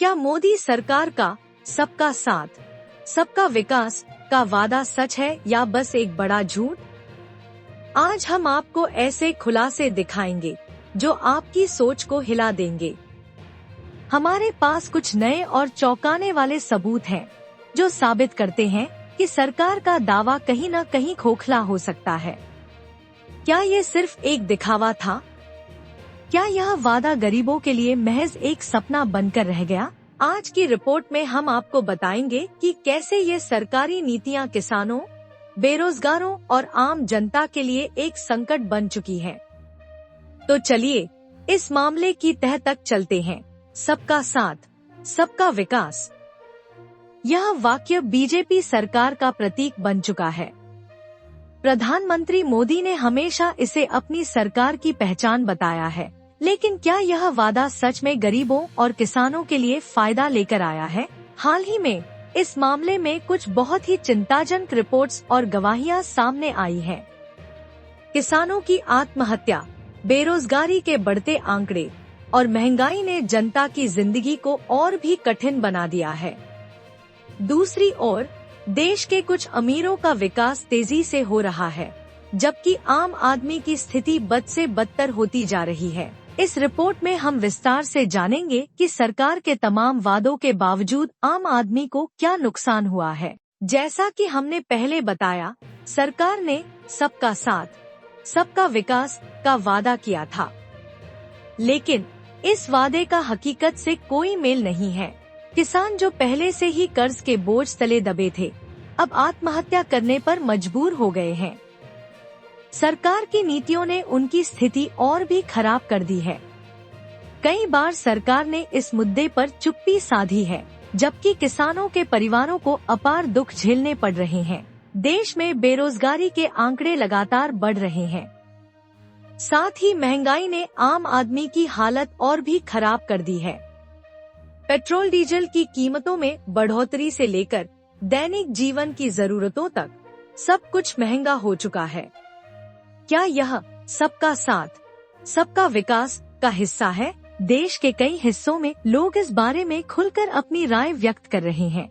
क्या मोदी सरकार का सबका साथ, सबका विकास का वादा सच है या बस एक बड़ा झूठ? आज हम आपको ऐसे खुलासे दिखाएंगे जो आपकी सोच को हिला देंगे। हमारे पास कुछ नए और चौंकाने वाले सबूत हैं जो साबित करते हैं कि सरकार का दावा कहीं न कहीं खोखला हो सकता है। क्या ये सिर्फ एक दिखावा था? क्या यह वादा गरीबों के लिए महज एक सपना बनकर रह गया? आज की रिपोर्ट में हम आपको बताएंगे कि कैसे ये सरकारी नीतियां किसानों, बेरोजगारों और आम जनता के लिए एक संकट बन चुकी हैं। तो चलिए इस मामले की तह तक चलते हैं। सबका साथ, सबका विकास। यह वाक्य बीजेपी सरकार का प्रतीक बन चुका है। प्रधानमंत्री मोदी ने हमेशा इसे अपनी सरकार की पहचान बताया है, लेकिन क्या यह वादा सच में गरीबों और किसानों के लिए फायदा लेकर आया है? हाल ही में इस मामले में कुछ बहुत ही चिंताजनक रिपोर्ट्स और गवाहियां सामने आई हैं। किसानों की आत्महत्या, बेरोजगारी के बढ़ते आंकड़े और महंगाई ने जनता की जिंदगी को और भी कठिन बना दिया है। दूसरी ओर देश के कुछ अमीरों का विकास तेजी से हो रहा है, जबकि आम आदमी की स्थिति बद से बदतर होती जा रही है। इस रिपोर्ट में हम विस्तार से जानेंगे कि सरकार के तमाम वादों के बावजूद आम आदमी को क्या नुकसान हुआ है। जैसा कि हमने पहले बताया, सरकार ने सबका साथ, सबका विकास का वादा किया था, लेकिन इस वादे का हकीकत से कोई मेल नहीं है। किसान जो पहले से ही कर्ज के बोझ तले दबे थे, अब आत्महत्या करने पर मजबूर हो गए हैं। सरकार की नीतियों ने उनकी स्थिति और भी खराब कर दी है। कई बार सरकार ने इस मुद्दे पर चुप्पी साधी है, जबकि किसानों के परिवारों को अपार दुख झेलने पड़ रहे हैं। देश में बेरोजगारी के आंकड़े लगातार बढ़ रहे हैं। साथ ही महंगाई ने आम आदमी की हालत और भी खराब कर दी है। पेट्रोल डीजल की कीमतों में बढ़ोतरी से लेकर दैनिक जीवन की जरूरतों तक सब कुछ महंगा हो चुका है। क्या यह सबका साथ, सबका विकास का हिस्सा है? देश के कई हिस्सों में लोग इस बारे में खुलकर अपनी राय व्यक्त कर रहे हैं।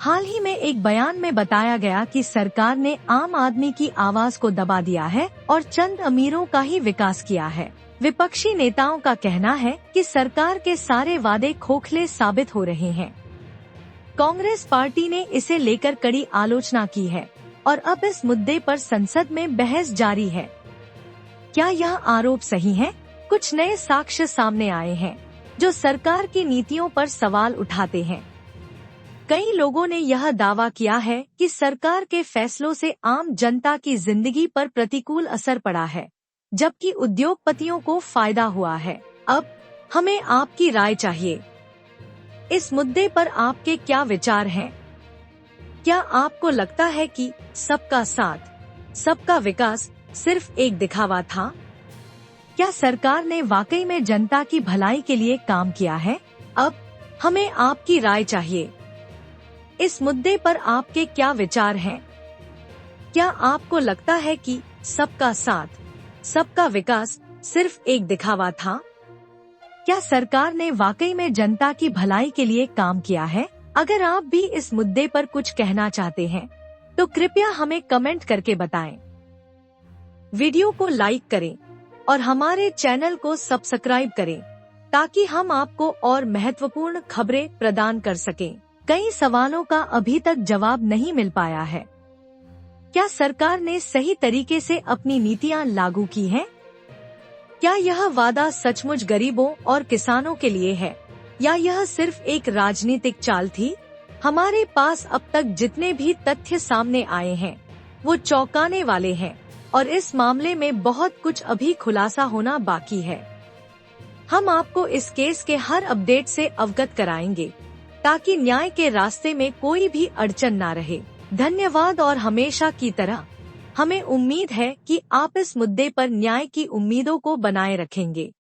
हाल ही में एक बयान में बताया गया कि सरकार ने आम आदमी की आवाज को दबा दिया है और चंद अमीरों का ही विकास किया है। विपक्षी नेताओं का कहना है कि सरकार के सारे वादे खोखले साबित हो रहे हैं। कांग्रेस पार्टी ने इसे लेकर कड़ी आलोचना की है और अब इस मुद्दे पर संसद में बहस जारी है। क्या यह आरोप सही है? कुछ नए साक्ष्य सामने आए हैं जो सरकार की नीतियों पर सवाल उठाते हैं। कई लोगों ने यह दावा किया है कि सरकार के फैसलों से आम जनता की जिंदगी पर प्रतिकूल असर पड़ा है, जबकि उद्योगपतियों को फायदा हुआ है। अब हमें आपकी राय चाहिए। इस मुद्दे पर आपके क्या विचार हैं? क्या आपको लगता है कि सबका साथ, सबका विकास सिर्फ एक दिखावा था? क्या सरकार ने वाकई में जनता की भलाई के लिए काम किया है? अब हमें आपकी राय चाहिए। इस मुद्दे पर आपके क्या विचार हैं? क्या आपको लगता है कि सबका साथ, सबका विकास सिर्फ एक दिखावा था? क्या सरकार ने वाकई में जनता की भलाई के लिए काम किया है? अगर आप भी इस मुद्दे पर कुछ कहना चाहते हैं, तो कृपया हमें कमेंट करके बताएं। वीडियो को लाइक करें और हमारे चैनल को सब्सक्राइब करें ताकि हम आपको और महत्वपूर्ण खबरें प्रदान कर सकें। कई सवालों का अभी तक जवाब नहीं मिल पाया है। क्या सरकार ने सही तरीके से अपनी नीतियां लागू की हैं? क्या यह वादा सचमुच गरीबों और किसानों के लिए है या यह सिर्फ एक राजनीतिक चाल थी? हमारे पास अब तक जितने भी तथ्य सामने आए हैं वो चौंकाने वाले हैं और इस मामले में बहुत कुछ अभी खुलासा होना बाकी है। हम आपको इस केस के हर अपडेट से अवगत कराएंगे ताकि न्याय के रास्ते में कोई भी अड़चन ना रहे। धन्यवाद और हमेशा की तरह हमें उम्मीद है कि आप इस मुद्दे पर न्याय की उम्मीदों को बनाए रखेंगे।